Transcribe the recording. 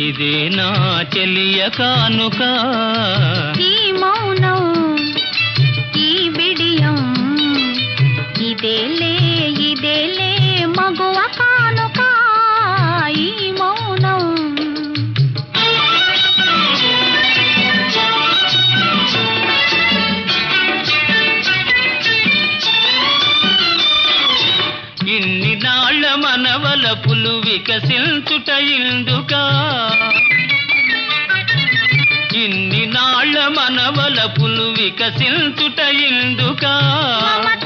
ఇదే నా చెలియ కానుక ఈ మౌనం ఈ బిడియం ఇదేలే మగువ కానుక ఈ మౌనం ఇన్ని నాళ్ళ మనవలపులు వికసించుట ఇందుకా ఇన్ని నాళ్ళ మనవలపులు వికసించుట ఇందుకా మమత